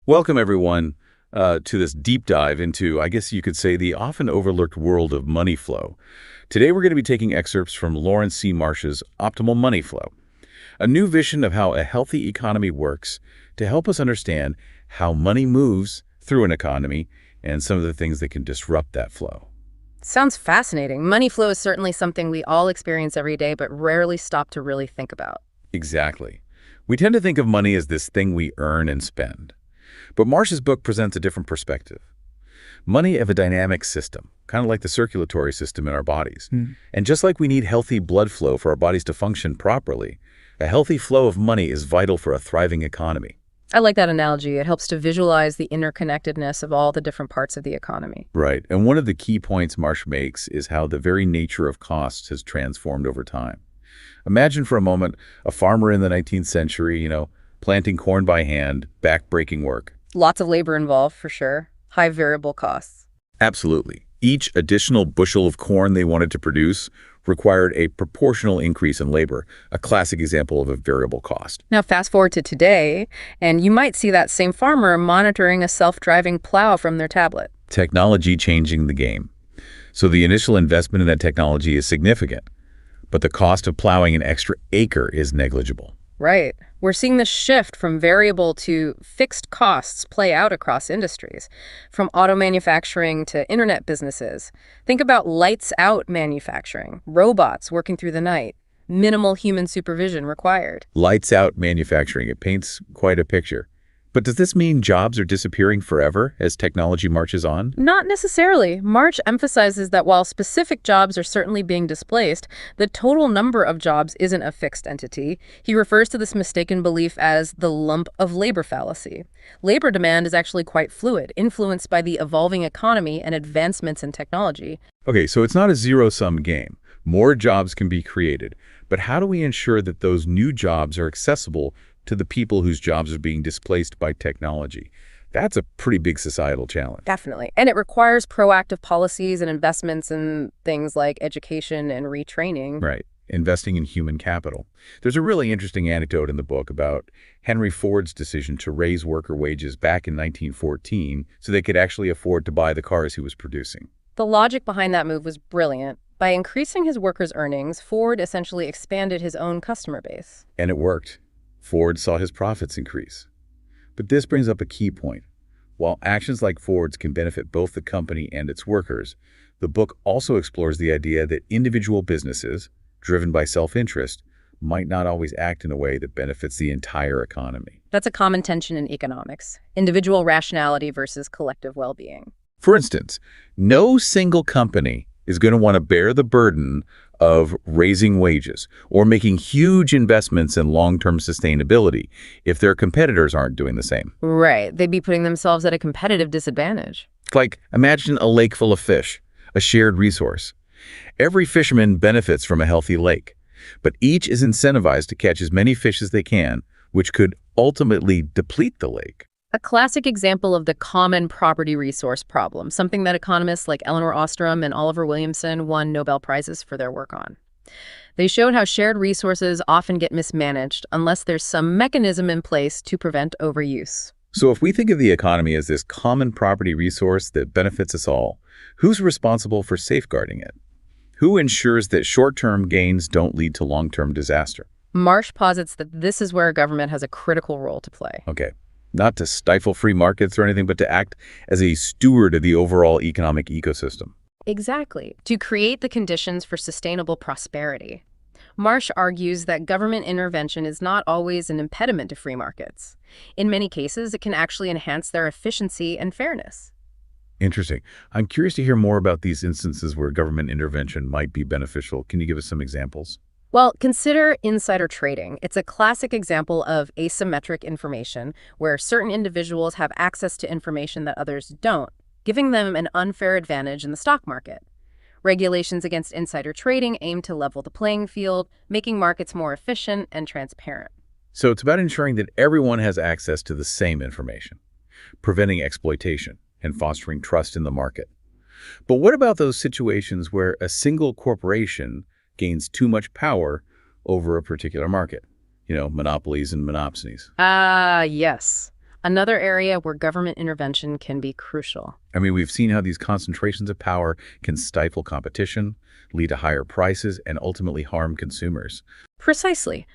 Welcome, everyone, to this deep dive into, I guess you could say, the often overlooked world of money flow. Today, we're going to be taking excerpts from Lawrence C. Marsh's Optimal Money Flow, a new vision of how a healthy economy works to help us understand how money moves through an economy and some of the things that can disrupt that flow. Sounds fascinating. Money flow is certainly something we all experience every day, but rarely stop to really think about. Exactly. We tend to think of money as this thing we earn and spend. But Marsh's book presents a different perspective. Money as a dynamic system, kind of like the circulatory system in our bodies. And just like we need healthy blood flow for our bodies to function properly, a healthy flow of money is vital for a thriving economy. I like that analogy. It helps to visualize the interconnectedness of all the different parts of the economy. Right. And one of the key points Marsh makes is how the very nature of costs has transformed over time. Imagine for a moment a farmer in the 19th century, planting corn by hand, back-breaking work. Lots of labor involved, for sure. High variable costs. Absolutely. Each additional bushel of corn they wanted to produce required a proportional increase in labor, a classic example of a variable cost. Now fast forward to today, and you might see that same farmer monitoring a self-driving plow from their tablet. Technology changing the game. So the initial investment in that technology is significant, but the cost of plowing an extra acre is negligible. Right. We're seeing this shift from variable to fixed costs play out across industries, from auto manufacturing to internet businesses. Think about lights-out manufacturing, robots working through the night, minimal human supervision required. Lights-out manufacturing, it paints quite a picture. But does this mean jobs are disappearing forever as technology marches on? Not necessarily. March emphasizes that while specific jobs are certainly being displaced, the total number of jobs isn't a fixed entity. He refers to this mistaken belief as the lump of labor fallacy. Labor demand is actually quite fluid, influenced by the evolving economy and advancements in technology. Okay, so it's not a zero-sum game. More jobs can be created. But how do we ensure that those new jobs are accessible to the people whose jobs are being displaced by technology? That's a pretty big societal challenge. Definitely. And it requires proactive policies and investments in things like education and retraining. Right. Investing in human capital. There's a really interesting anecdote in the book about Henry Ford's decision to raise worker wages back in 1914 so they could actually afford to buy the cars he was producing. The logic behind that move was brilliant. By increasing his workers' earnings, Ford essentially expanded his own customer base. And it worked. Ford saw his profits increase. But this brings up a key point. While actions like Ford's can benefit both the company and its workers, the book also explores the idea that individual businesses, driven by self-interest, might not always act in a way that benefits the entire economy. That's a common tension in economics, individual rationality versus collective well-being. For instance, no single company is going to want to bear the burden of raising wages or making huge investments in long-term sustainability if their competitors aren't doing the same. Right. They'd be putting themselves at a competitive disadvantage. Like, imagine a lake full of fish, a shared resource. Every fisherman benefits from a healthy lake, but each is incentivized to catch as many fish as they can, which could ultimately deplete the lake. A classic example of the common property resource problem, something that economists like Elinor Ostrom and Oliver Williamson won Nobel Prizes for their work on. They showed how shared resources often get mismanaged unless there's some mechanism in place to prevent overuse. So if we think of the economy as this common property resource that benefits us all, who's responsible for safeguarding it? Who ensures that short-term gains don't lead to long-term disaster? Marsh posits that this is where government has a critical role to play. Okay. Not to stifle free markets or anything, but to act as a steward of the overall economic ecosystem. Exactly. To create the conditions for sustainable prosperity. Marsh argues that government intervention is not always an impediment to free markets. In many cases, it can actually enhance their efficiency and fairness. Interesting. I'm curious to hear more about these instances where government intervention might be beneficial. Can you give us some examples? Well, consider insider trading. It's a classic example of asymmetric information where certain individuals have access to information that others don't, giving them an unfair advantage in the stock market. Regulations against insider trading aim to level the playing field, making markets more efficient and transparent. So it's about ensuring that everyone has access to the same information, preventing exploitation and fostering trust in the market. But what about those situations where a single corporation gains too much power over a particular market? Monopolies and monopsonies. Yes. another area where government intervention can be crucial. I mean, we've seen how these concentrations of power can stifle competition, lead to higher prices, and ultimately harm consumers. Precisely.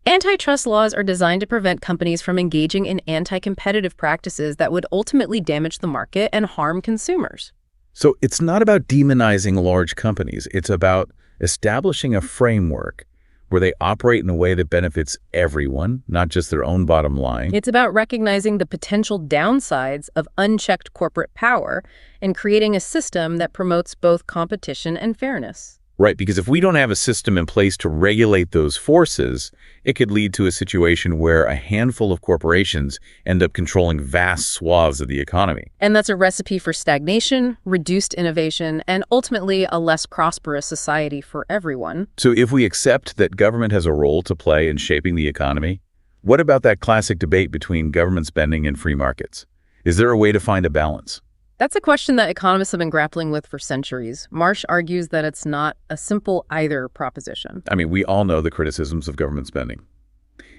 Antitrust laws are designed to prevent companies from engaging in anti-competitive practices that would ultimately damage the market and harm consumers. So it's not about demonizing large companies. It's about establishing a framework where they operate in a way that benefits everyone, not just their own bottom line. It's about recognizing the potential downsides of unchecked corporate power and creating a system that promotes both competition and fairness. Right, because if we don't have a system in place to regulate those forces, it could lead to a situation where a handful of corporations end up controlling vast swaths of the economy. And that's a recipe for stagnation, reduced innovation, and ultimately a less prosperous society for everyone. So if we accept that government has a role to play in shaping the economy, what about that classic debate between government spending and free markets? Is there a way to find a balance? That's a question that economists have been grappling with for centuries. Marsh argues that it's not a simple either proposition. I mean, we all know the criticisms of government spending.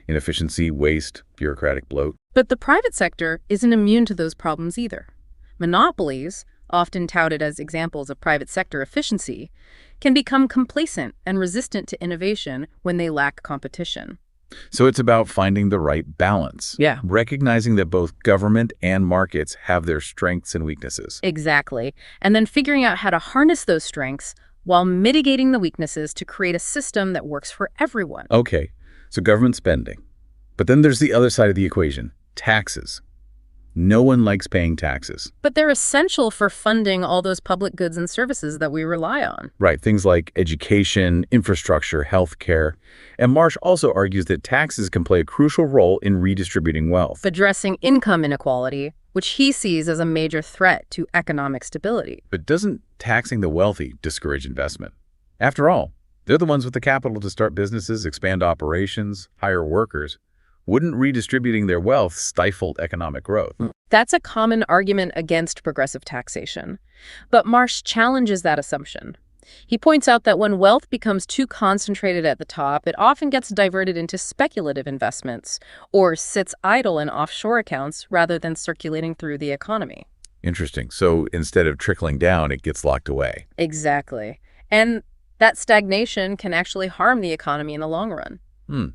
Inefficiency, waste, bureaucratic bloat. But the private sector isn't immune to those problems either. Monopolies, often touted as examples of private sector efficiency, can become complacent and resistant to innovation when they lack competition. So it's about finding the right balance. Yeah. Recognizing that both government and markets have their strengths and weaknesses. Exactly. And then figuring out how to harness those strengths while mitigating the weaknesses to create a system that works for everyone. Okay, so government spending. But then there's the other side of the equation, taxes. No one likes paying taxes. But they're essential for funding all those public goods and services that we rely on. Right, things like education, infrastructure, healthcare. And Marsh also argues that taxes can play a crucial role in redistributing wealth. Addressing income inequality, which he sees as a major threat to economic stability. But doesn't taxing the wealthy discourage investment? After all, they're the ones with the capital to start businesses, expand operations, hire workers. Wouldn't redistributing their wealth stifle economic growth? That's a common argument against progressive taxation. But Marsh challenges that assumption. He points out that when wealth becomes too concentrated at the top, it often gets diverted into speculative investments or sits idle in offshore accounts rather than circulating through the economy. Interesting. So instead of trickling down, it gets locked away. Exactly. And that stagnation can actually harm the economy in the long run.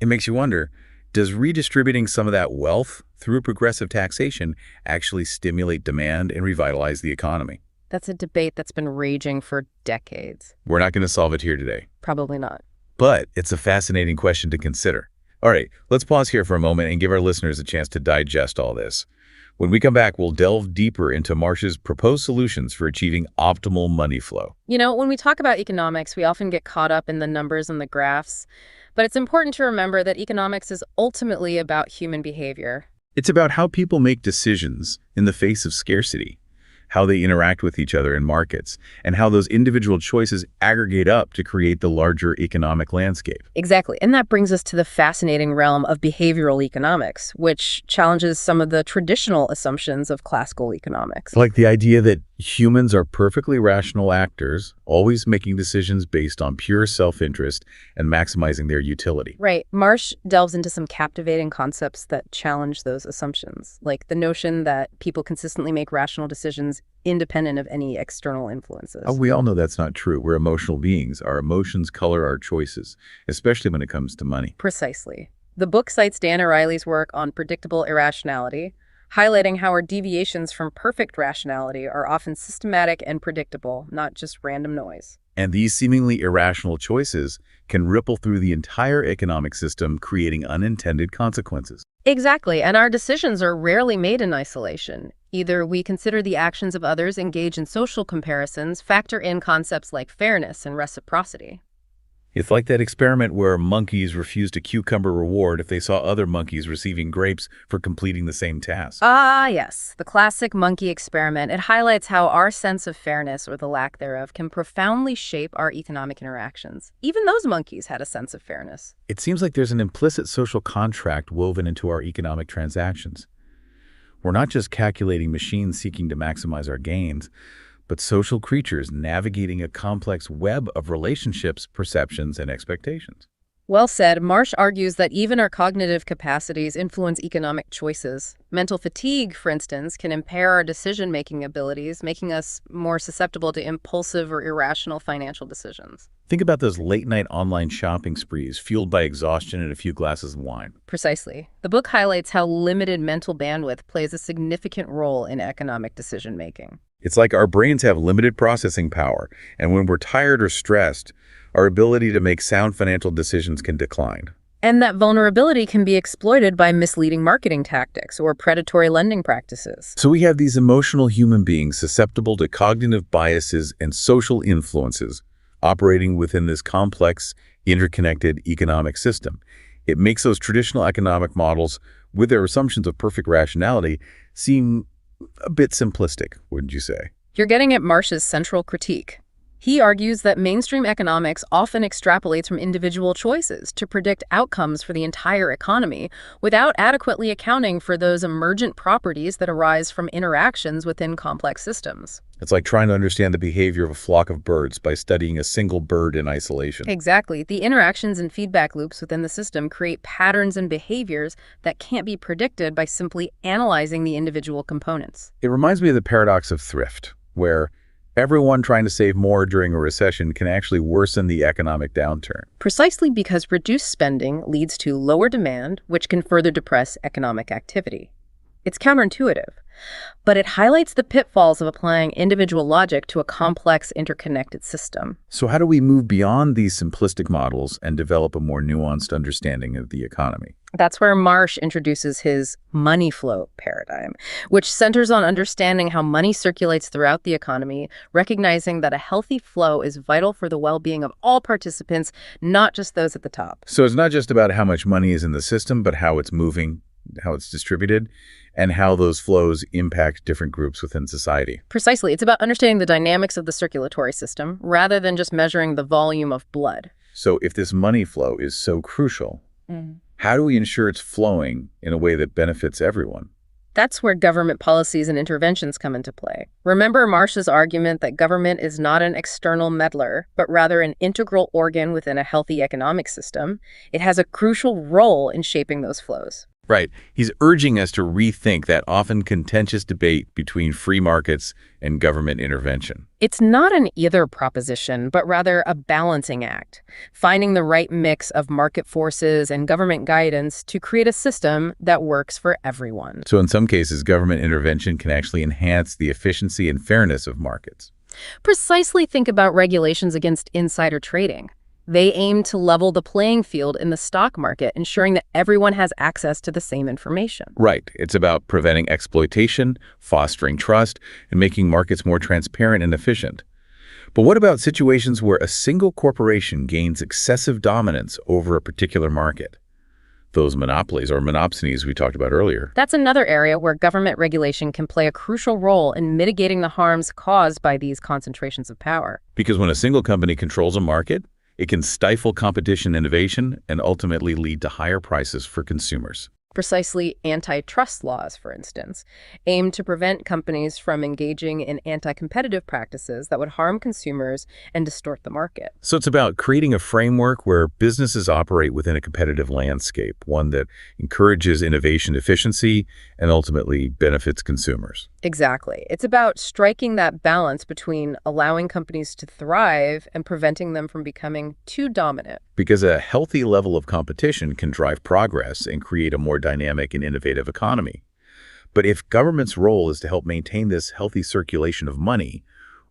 It makes you wonder, does redistributing some of that wealth through progressive taxation actually stimulate demand and revitalize the economy? That's a debate that's been raging for decades. We're not going to solve it here today. Probably not. But it's a fascinating question to consider. All right, let's pause here for a moment and give our listeners a chance to digest all this. When we come back, we'll delve deeper into Marsh's proposed solutions for achieving optimal money flow. You know, when we talk about economics, we often get caught up in the numbers and the graphs. But it's important to remember that economics is ultimately about human behavior. It's about how people make decisions in the face of scarcity, how they interact with each other in markets, and how those individual choices aggregate up to create the larger economic landscape. Exactly. And that brings us to the fascinating realm of behavioral economics, which challenges some of the traditional assumptions of classical economics. Like the idea that humans are perfectly rational actors, always making decisions based on pure self-interest and maximizing their utility. Right. Marsh delves into some captivating concepts that challenge those assumptions, like the notion that people consistently make rational decisions independent of any external influences. Oh, we all know that's not true. We're emotional beings. Our emotions color our choices, especially when it comes to money. Precisely. The book cites Dan O'Reilly's work on predictable irrationality, highlighting how our deviations from perfect rationality are often systematic and predictable, not just random noise. And these seemingly irrational choices can ripple through the entire economic system, creating unintended consequences. Exactly, and our decisions are rarely made in isolation. Either we consider the actions of others, engage in social comparisons, factor in concepts like fairness and reciprocity. It's like that experiment where monkeys refused a cucumber reward if they saw other monkeys receiving grapes for completing the same task. Ah, yes, the classic monkey experiment. It highlights how our sense of fairness, or the lack thereof, can profoundly shape our economic interactions. Even those monkeys had a sense of fairness. It seems like there's an implicit social contract woven into our economic transactions. We're not just calculating machines seeking to maximize our gains, but social creatures navigating a complex web of relationships, perceptions, and expectations. Well said. Marsh argues that even our cognitive capacities influence economic choices. Mental fatigue, for instance, can impair our decision-making abilities, making us more susceptible to impulsive or irrational financial decisions. Think about those late-night online shopping sprees fueled by exhaustion and a few glasses of wine. Precisely. The book highlights how limited mental bandwidth plays a significant role in economic decision-making. It's like our brains have limited processing power, and when we're tired or stressed, our ability to make sound financial decisions can decline. And that vulnerability can be exploited by misleading marketing tactics or predatory lending practices. So we have these emotional human beings susceptible to cognitive biases and social influences operating within this complex, interconnected economic system. It makes those traditional economic models, with their assumptions of perfect rationality, seem a bit simplistic, wouldn't you say? You're getting at Marsh's central critique. He argues that mainstream economics often extrapolates from individual choices to predict outcomes for the entire economy without adequately accounting for those emergent properties that arise from interactions within complex systems. It's like trying to understand the behavior of a flock of birds by studying a single bird in isolation. Exactly. The interactions and feedback loops within the system create patterns and behaviors that can't be predicted by simply analyzing the individual components. It reminds me of the paradox of thrift, where everyone trying to save more during a recession can actually worsen the economic downturn. Precisely because reduced spending leads to lower demand, which can further depress economic activity. It's counterintuitive, but it highlights the pitfalls of applying individual logic to a complex, interconnected system. So how do we move beyond these simplistic models and develop a more nuanced understanding of the economy? That's where Marsh introduces his money flow paradigm, which centers on understanding how money circulates throughout the economy, recognizing that a healthy flow is vital for the well-being of all participants, not just those at the top. So it's not just about how much money is in the system, but how it's moving, how it's distributed, and how those flows impact different groups within society. Precisely. It's about understanding the dynamics of the circulatory system rather than just measuring the volume of blood. So if this money flow is so crucial, how do we ensure it's flowing in a way that benefits everyone? That's where government policies and interventions come into play. Remember Marsh's argument that government is not an external meddler, but rather an integral organ within a healthy economic system. It has a crucial role in shaping those flows. Right. He's urging us to rethink that often contentious debate between free markets and government intervention. It's not an either proposition, but rather a balancing act, finding the right mix of market forces and government guidance to create a system that works for everyone. So in some cases, government intervention can actually enhance the efficiency and fairness of markets. Precisely, think about regulations against insider trading. They aim to level the playing field in the stock market, ensuring that everyone has access to the same information. Right. It's about preventing exploitation, fostering trust, and making markets more transparent and efficient. But what about situations where a single corporation gains excessive dominance over a particular market? Those monopolies or monopsonies we talked about earlier. That's another area where government regulation can play a crucial role in mitigating the harms caused by these concentrations of power. Because when a single company controls a market, it can stifle competition, innovation, and ultimately lead to higher prices for consumers. Precisely, antitrust laws, for instance, aim to prevent companies from engaging in anti-competitive practices that would harm consumers and distort the market. So it's about creating a framework where businesses operate within a competitive landscape, one that encourages innovation, efficiency, and ultimately benefits consumers. Exactly. It's about striking that balance between allowing companies to thrive and preventing them from becoming too dominant. Because a healthy level of competition can drive progress and create a more dynamic and innovative economy. But if government's role is to help maintain this healthy circulation of money,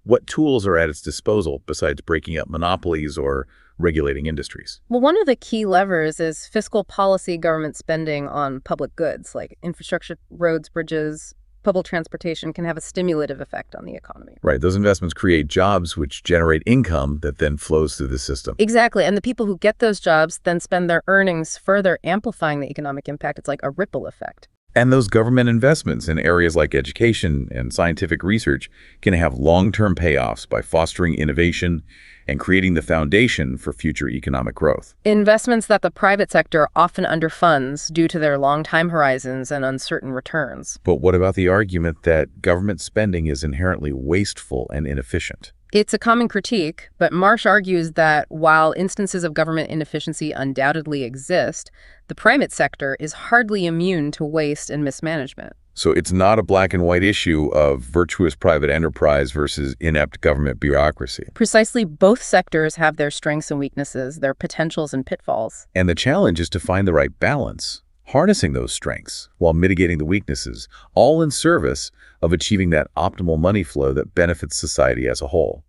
what tools are at its disposal besides breaking up monopolies or regulating industries? Well, one of the key levers is fiscal policy government spending on public goods like infrastructure, roads, bridges. Public transportation can have a stimulative effect on the economy. Right. Those investments create jobs which generate income that then flows through the system. Exactly. And the people who get those jobs then spend their earnings further amplifying the economic impact. It's like a ripple effect. And those government investments in areas like education and scientific research can have long-term payoffs by fostering innovation and creating the foundation for future economic growth. Investments that the private sector often underfunds due to their long time horizons and uncertain returns. But what about the argument that government spending is inherently wasteful and inefficient? It's a common critique, but Marsh argues that while instances of government inefficiency undoubtedly exist, the private sector is hardly immune to waste and mismanagement. So it's not a black and white issue of virtuous private enterprise versus inept government bureaucracy. Precisely, both sectors have their strengths and weaknesses, their potentials and pitfalls. And the challenge is to find the right balance, harnessing those strengths while mitigating the weaknesses, all in service of achieving that optimal money flow that benefits society as a whole.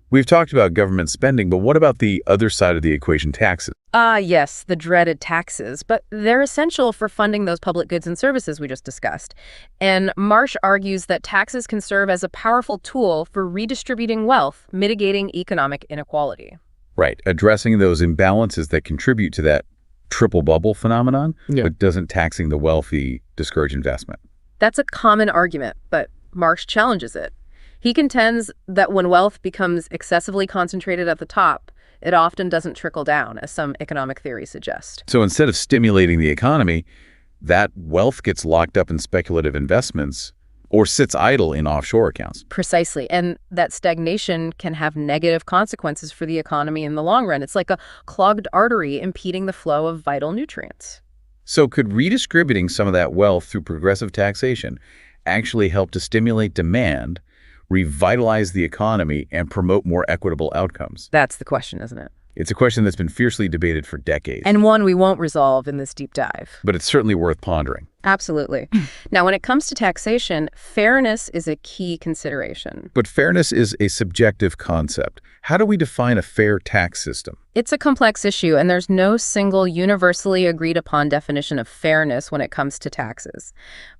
We've talked about government spending, but what about the other side of the equation, taxes? Yes, the dreaded taxes, but they're essential for funding those public goods and services we just discussed. And Marsh argues that taxes can serve as a powerful tool for redistributing wealth, mitigating economic inequality. Right, addressing those imbalances that contribute to that triple bubble phenomenon, but doesn't taxing the wealthy discourage investment. That's a common argument, but Marsh challenges it. He contends that when wealth becomes excessively concentrated at the top, it often doesn't trickle down, as some economic theories suggest. So instead of stimulating the economy, that wealth gets locked up in speculative investments or sits idle in offshore accounts. Precisely. And that stagnation can have negative consequences for the economy in the long run. It's like a clogged artery impeding the flow of vital nutrients. So could redistributing some of that wealth through progressive taxation actually help to stimulate demand, revitalize the economy, and promote more equitable outcomes? That's the question, isn't it? It's a question that's been fiercely debated for decades. And one we won't resolve in this deep dive. But it's certainly worth pondering. Absolutely. Now, when it comes to taxation, fairness is a key consideration. But fairness is a subjective concept. How do we define a fair tax system? It's a complex issue, and there's no single universally agreed upon definition of fairness when it comes to taxes.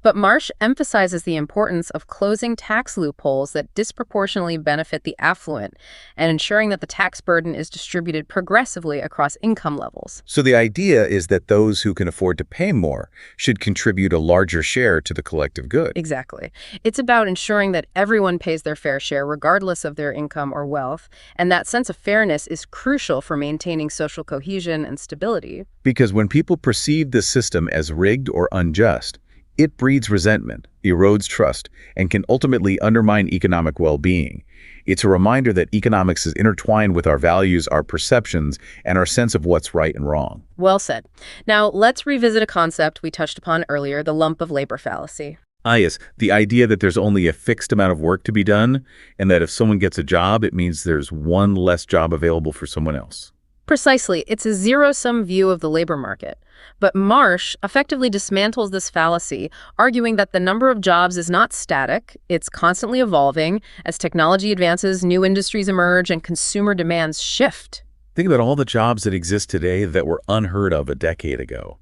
But Marsh emphasizes the importance of closing tax loopholes that disproportionately benefit the affluent and ensuring that the tax burden is distributed progressively across income levels. So the idea is that those who can afford to pay more should contribute a larger share to the collective good. Exactly. It's about ensuring that everyone pays their fair share regardless of their income or wealth, and that sense of fairness is crucial for maintaining social cohesion and stability. Because when people perceive the system as rigged or unjust, it breeds resentment, erodes trust, and can ultimately undermine economic well-being. It's a reminder that economics is intertwined with our values, our perceptions, and our sense of what's right and wrong. Well said. Now, let's revisit a concept we touched upon earlier, the lump of labor fallacy. Yes, the idea that there's only a fixed amount of work to be done, and that if someone gets a job, it means there's one less job available for someone else. Precisely. It's a zero-sum view of the labor market. But Marsh effectively dismantles this fallacy, arguing that the number of jobs is not static, it's constantly evolving. As technology advances, new industries emerge, and consumer demands shift. Think about all the jobs that exist today that were unheard of a decade ago.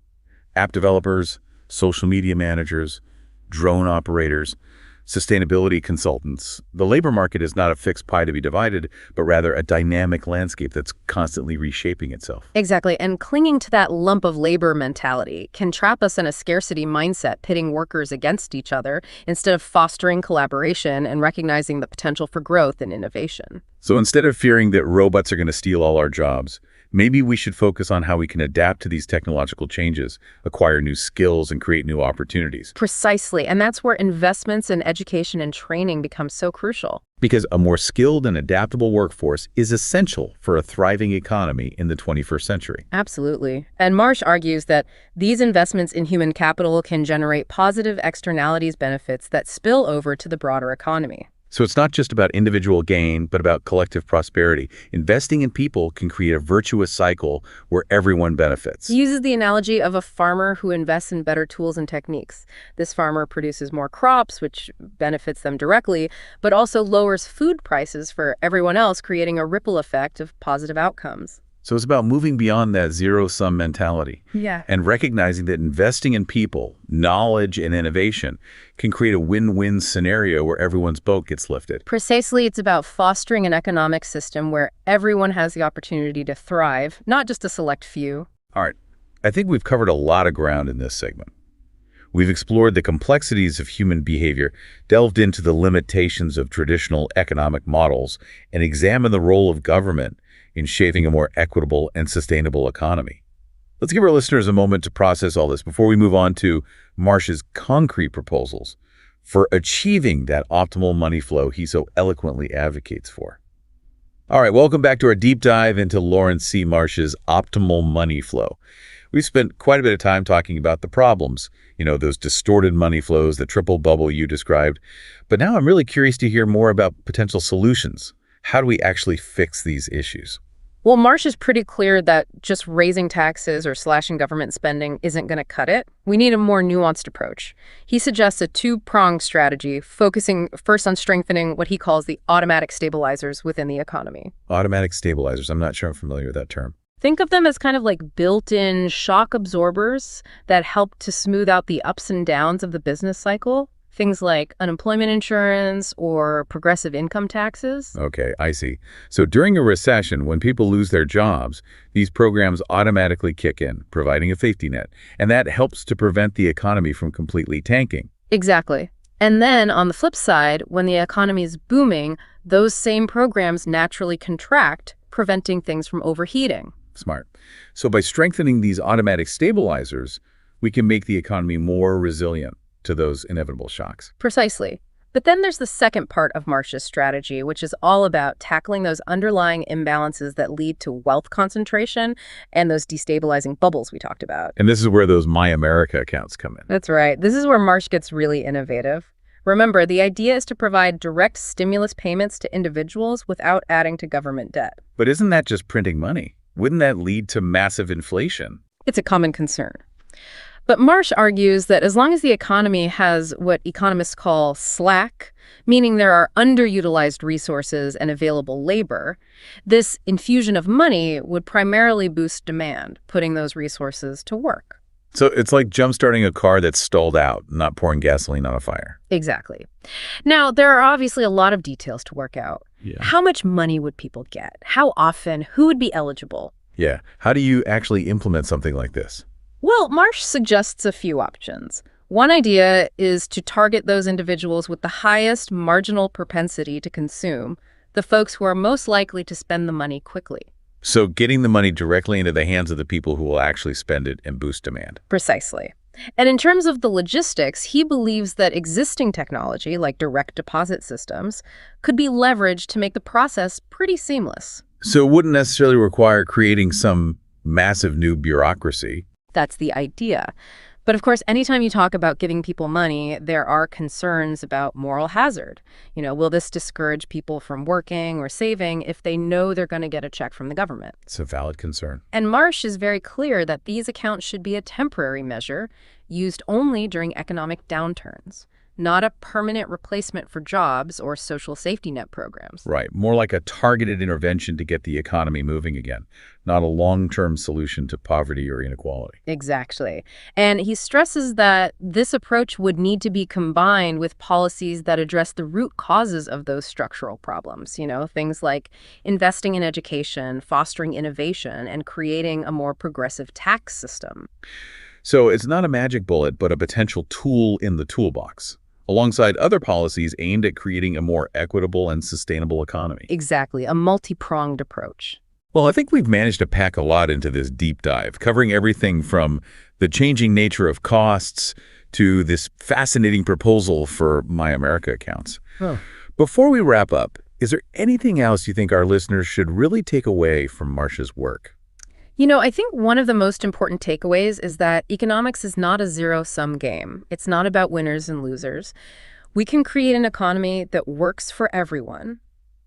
App developers, social media managers, drone operators, sustainability consultants. The labor market is not a fixed pie to be divided, but rather a dynamic landscape that's constantly reshaping itself. Exactly, and clinging to that lump of labor mentality can trap us in a scarcity mindset, pitting workers against each other instead of fostering collaboration and recognizing the potential for growth and innovation. So instead of fearing that robots are going to steal all our jobs, maybe we should focus on how we can adapt to these technological changes, acquire new skills, and create new opportunities. Precisely, and that's where investments in education and training become so crucial. Because a more skilled and adaptable workforce is essential for a thriving economy in the 21st century. Absolutely. And Marsh argues that these investments in human capital can generate positive externalities benefits that spill over to the broader economy. So it's not just about individual gain, but about collective prosperity. Investing in people can create a virtuous cycle where everyone benefits. He uses the analogy of a farmer who invests in better tools and techniques. This farmer produces more crops, which benefits them directly, but also lowers food prices for everyone else, creating a ripple effect of positive outcomes. So it's about moving beyond that zero-sum mentality and recognizing that investing in people, knowledge, and innovation can create a win-win scenario where everyone's boat gets lifted. Precisely, it's about fostering an economic system where everyone has the opportunity to thrive, not just a select few. All right, I think we've covered a lot of ground in this segment. We've explored the complexities of human behavior, delved into the limitations of traditional economic models, and examined the role of government in shaping a more equitable and sustainable economy. Let's give our listeners a moment to process all this before we move on to Marsh's concrete proposals for achieving that optimal money flow he so eloquently advocates for. All right, welcome back to our deep dive into Lawrence C. Marsh's optimal money flow. We've spent quite a bit of time talking about the problems, those distorted money flows, the triple bubble you described. But now I'm really curious to hear more about potential solutions. How do we actually fix these issues? Well, Marsh is pretty clear that just raising taxes or slashing government spending isn't going to cut it. We need a more nuanced approach. He suggests a two-pronged strategy, focusing first on strengthening what he calls the automatic stabilizers within the economy. Automatic stabilizers. I'm not sure I'm familiar with that term. Think of them as kind of like built-in shock absorbers that help to smooth out the ups and downs of the business cycle. Things like unemployment insurance or progressive income taxes. Okay, I see. So during a recession, when people lose their jobs, these programs automatically kick in, providing a safety net. And that helps to prevent the economy from completely tanking. Exactly. And then on the flip side, when the economy is booming, those same programs naturally contract, preventing things from overheating. Smart. So by strengthening these automatic stabilizers, we can make the economy more resilient to those inevitable shocks. Precisely. But then there's the second part of Marsh's strategy, which is all about tackling those underlying imbalances that lead to wealth concentration and those destabilizing bubbles we talked about. And this is where those My America accounts come in. That's right. This is where Marsh gets really innovative. Remember, the idea is to provide direct stimulus payments to individuals without adding to government debt. But isn't that just printing money? Wouldn't that lead to massive inflation? It's a common concern. But Marsh argues that as long as the economy has what economists call slack, meaning there are underutilized resources and available labor, this infusion of money would primarily boost demand, putting those resources to work. So it's like jump-starting a car that's stalled out, not pouring gasoline on a fire. Exactly. Now, there are obviously a lot of details to work out. Yeah. How much money would people get? How often? Who would be eligible? Yeah. How do you actually implement something like this? Well, Marsh suggests a few options. One idea is to target those individuals with the highest marginal propensity to consume, the folks who are most likely to spend the money quickly. So getting the money directly into the hands of the people who will actually spend it and boost demand. Precisely. And in terms of the logistics, he believes that existing technology, like direct deposit systems, could be leveraged to make the process pretty seamless. So it wouldn't necessarily require creating some massive new bureaucracy. That's the idea. But of course, anytime you talk about giving people money, there are concerns about moral hazard. Will this discourage people from working or saving if they know they're going to get a check from the government? It's a valid concern. And Marsh is very clear that these accounts should be a temporary measure used only during economic downturns, not a permanent replacement for jobs or social safety net programs. Right. More like a targeted intervention to get the economy moving again, not a long-term solution to poverty or inequality. Exactly. And he stresses that this approach would need to be combined with policies that address the root causes of those structural problems, things like investing in education, fostering innovation, and creating a more progressive tax system. So it's not a magic bullet, but a potential tool in the toolbox, alongside other policies aimed at creating a more equitable and sustainable economy. Exactly, a multi-pronged approach. Well, I think we've managed to pack a lot into this deep dive, covering everything from the changing nature of costs to this fascinating proposal for My America accounts. Oh. Before we wrap up, is there anything else you think our listeners should really take away from Marsh's work? I think one of the most important takeaways is that economics is not a zero-sum game. It's not about winners and losers. We can create an economy that works for everyone,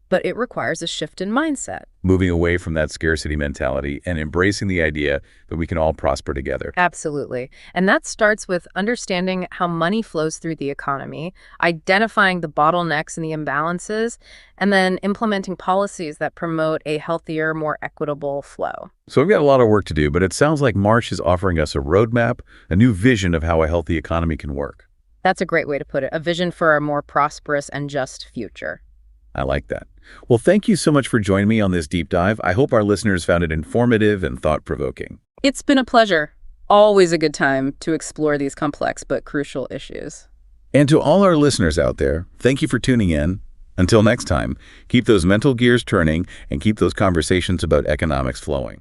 but it requires a shift in mindset. Moving away from that scarcity mentality and embracing the idea that we can all prosper together. Absolutely. And that starts with understanding how money flows through the economy, identifying the bottlenecks and the imbalances, and then implementing policies that promote a healthier, more equitable flow. So we've got a lot of work to do, but it sounds like Marsh is offering us a roadmap, a new vision of how a healthy economy can work. That's a great way to put it, a vision for a more prosperous and just future. I like that. Well, thank you so much for joining me on this deep dive. I hope our listeners found it informative and thought-provoking. It's been a pleasure. Always a good time to explore these complex but crucial issues. And to all our listeners out there, thank you for tuning in. Until next time, keep those mental gears turning and keep those conversations about economics flowing.